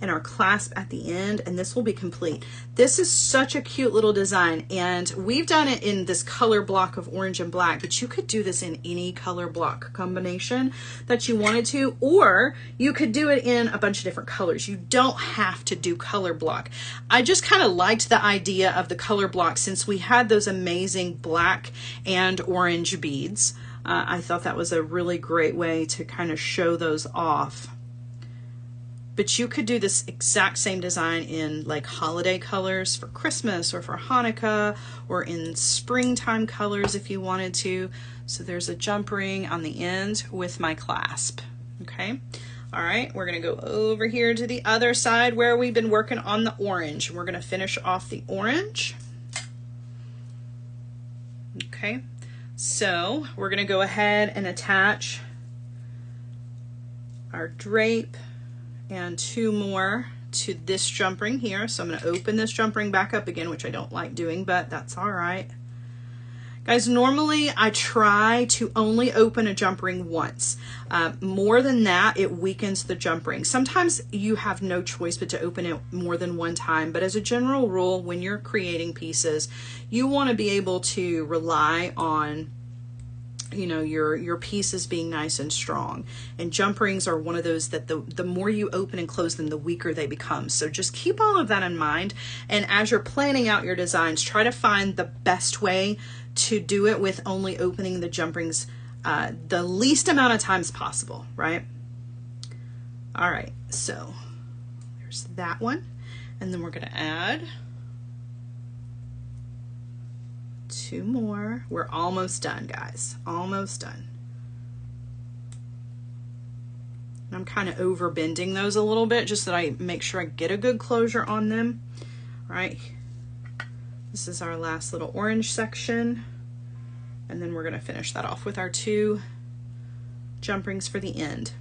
and our clasp at the end, and this will be complete. This is such a cute little design, and we've done it in this color block of orange and black, but you could do this in any color block combination that you wanted to, or you could do it in a bunch of different colors. You don't have to do color block. I just kind of liked the idea of the color block since we had those amazing black and orange beads. I thought that was a really great way to kind of show those off. But you could do this exact same design in like holiday colors for Christmas or for Hanukkah, or in springtime colors if you wanted to. So there's a jump ring on the end with my clasp. Okay. All right. We're going to go over here to the other side where we've been working on the orange. We're going to finish off the orange. Okay. So we're going to go ahead and attach our drape and 2 more to this jump ring here. So I'm going to open this jump ring back up again, which I don't like doing, but that's all right. Guys, normally I try to only open a jump ring once. More than that, it weakens the jump ring. Sometimes you have no choice but to open it more than one time, but as a general rule, when you're creating pieces, you want to be able to rely on your pieces being nice and strong, and jump rings are one of those that the more you open and close them, the weaker they become. So just keep all of that in mind, and as you're planning out your designs, try to find the best way to do it with only opening the jump rings the least amount of times possible, right? All right, so there's that one, and then we're going to add 2 more. We're almost done, guys. Almost done. And I'm kind of over bending those a little bit just so that I make sure I get a good closure on them. All right. This is our last little orange section. And then we're going to finish that off with our 2 jump rings for the end.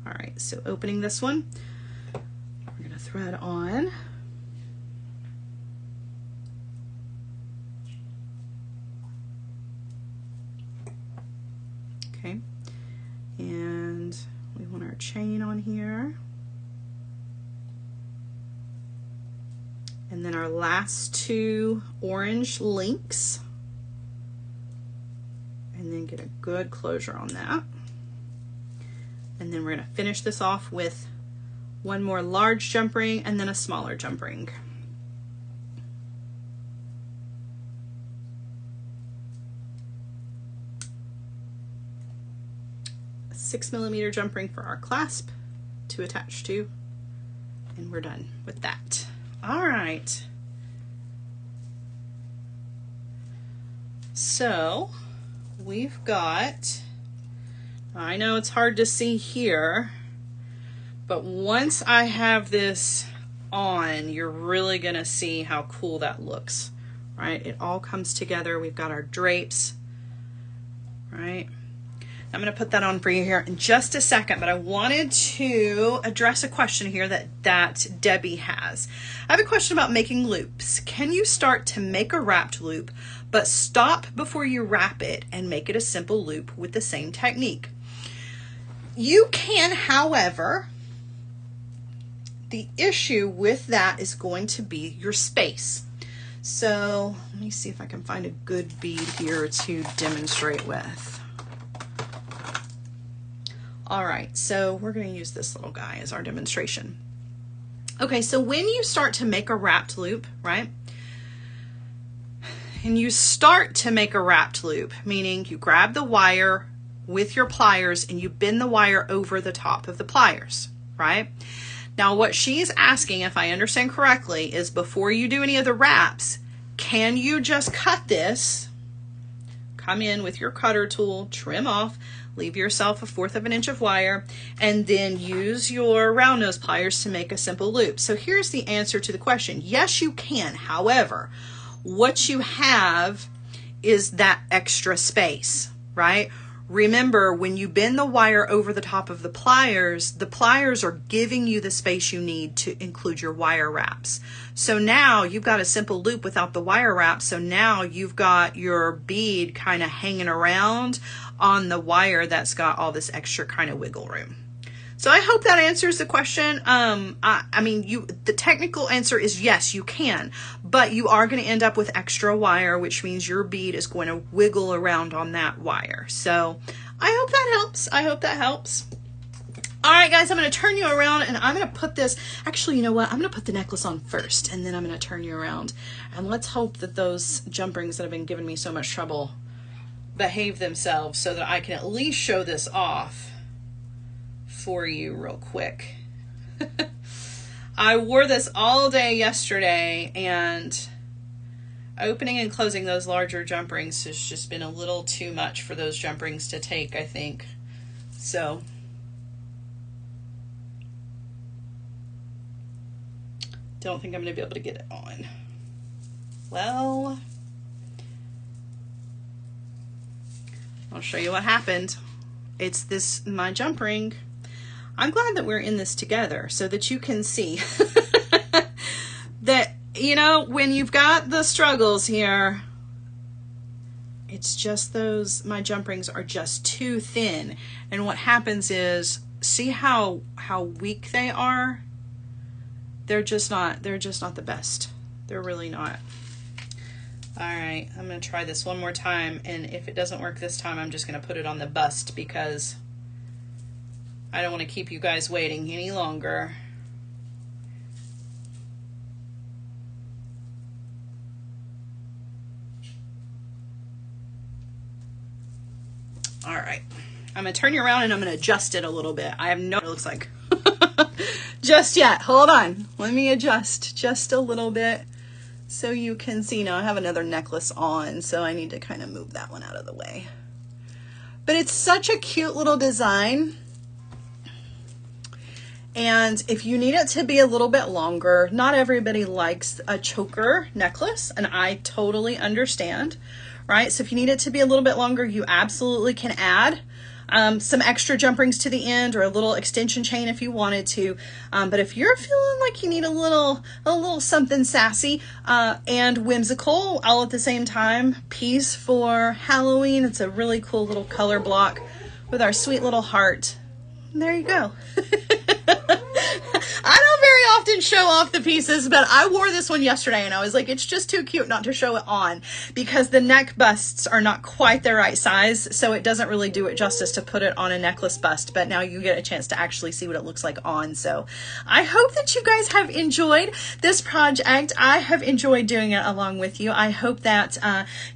All right. So opening this one, we're going to thread on. Okay, and we want our chain on here, and then our last 2 orange links, and then get a good closure on that. And then we're going to finish this off with 1 more large jump ring and then a smaller jump ring. 6mm jump ring for our clasp to attach to, and we're done with that. All right, so we've got, I know it's hard to see here, but once I have this on, you're really gonna see how cool that looks, right? It all comes together. We've got our drapes, right? I'm going to put that on for you here in just a second, but I wanted to address a question here that Debbie has. I have a question about making loops. Can you start to make a wrapped loop, but stop before you wrap it and make it a simple loop with the same technique? You can, however, the issue with that is going to be your space. So let me see if I can find a good bead here to demonstrate with. All right, so we're going to use this little guy as our demonstration. Okay, so when you start to make a wrapped loop, right? And you start to make a wrapped loop, meaning you grab the wire with your pliers and you bend the wire over the top of the pliers, right? Now, what she's asking, if I understand correctly, is before you do any of the wraps, can you just cut this, come in with your cutter tool, trim off, leave yourself 1/4 of an inch of wire, and then use your round nose pliers to make a simple loop? So here's the answer to the question. Yes, you can. However, what you have is that extra space, right? Remember, when you bend the wire over the top of the pliers are giving you the space you need to include your wire wraps. So now you've got a simple loop without the wire wrap. So now you've got your bead kind of hanging around on the wire that's got all this extra kind of wiggle room. So I hope that answers the question. I mean, the technical answer is yes, you can, but you are going to end up with extra wire, which means your bead is going to wiggle around on that wire. So I hope that helps. I hope that helps. All right, guys, I'm going to turn you around and I'm going to put this, actually, you know what? I'm going to put the necklace on first and then I'm going to turn you around. And let's hope that those jump rings that have been giving me so much trouble behave themselves so that I can at least show this off for you real quick. I wore this all day yesterday, and opening and closing those larger jump rings has just been a little too much for those jump rings to take, I think. So don't think I'm going to be able to get it on. Well, I'll show you what happened. It's this, my jump ring. I'm glad that we're in this together so that you can see that, you know, when you've got the struggles here, it's just those, my jump rings are just too thin. And what happens is, see how weak they are? They're just not the best. They're really not. All right, I'm gonna try this one more time, and if it doesn't work this time, I'm just gonna put it on the bust because I don't want to keep you guys waiting any longer. All right, I'm gonna turn you around and I'm gonna adjust it a little bit. I have no, it looks like just yet. Hold on, let me adjust just a little bit so you can see. Now I have another necklace on, so I need to kind of move that one out of the way. But it's such a cute little design. And if you need it to be a little bit longer, not everybody likes a choker necklace, and I totally understand, right? So if you need it to be a little bit longer, you absolutely can add some extra jump rings to the end or a little extension chain if you wanted to. But if you're feeling like you need a little something sassy and whimsical all at the same time, piece for Halloween. It's a really cool little color block with our sweet little heart. And there you go. I don't very often show off the pieces, but I wore this one yesterday and I was like, it's just too cute not to show it on because the neck busts are not quite the right size. So it doesn't really do it justice to put it on a necklace bust, but now you get a chance to actually see what it looks like on. So I hope that you guys have enjoyed this project. I have enjoyed doing it along with you. I hope that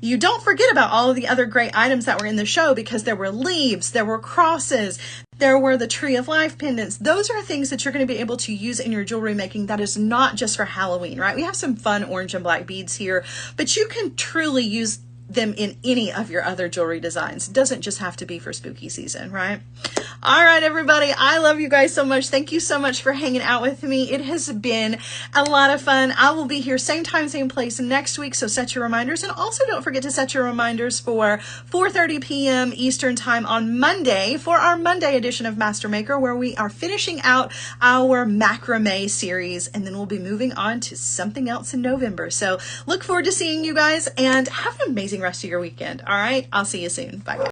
you don't forget about all of the other great items that were in the show, because there were leaves, there were crosses, there were the Tree of Life pendants. Those are things that you're going to be able to use in your jewelry making that is not just for Halloween, right? We have some fun orange and black beads here, but you can truly use them in any of your other jewelry designs. It doesn't just have to be for spooky season, right? All right, everybody. I love you guys so much. Thank you so much for hanging out with me. It has been a lot of fun. I will be here same time, same place next week, so set your reminders. And also don't forget to set your reminders for 4:30 p.m. Eastern time on Monday for our Monday edition of Master Maker, where we are finishing out our macrame series, and then we'll be moving on to something else in November. So look forward to seeing you guys, and have an amazing rest of your weekend. All right, I'll see you soon. Bye.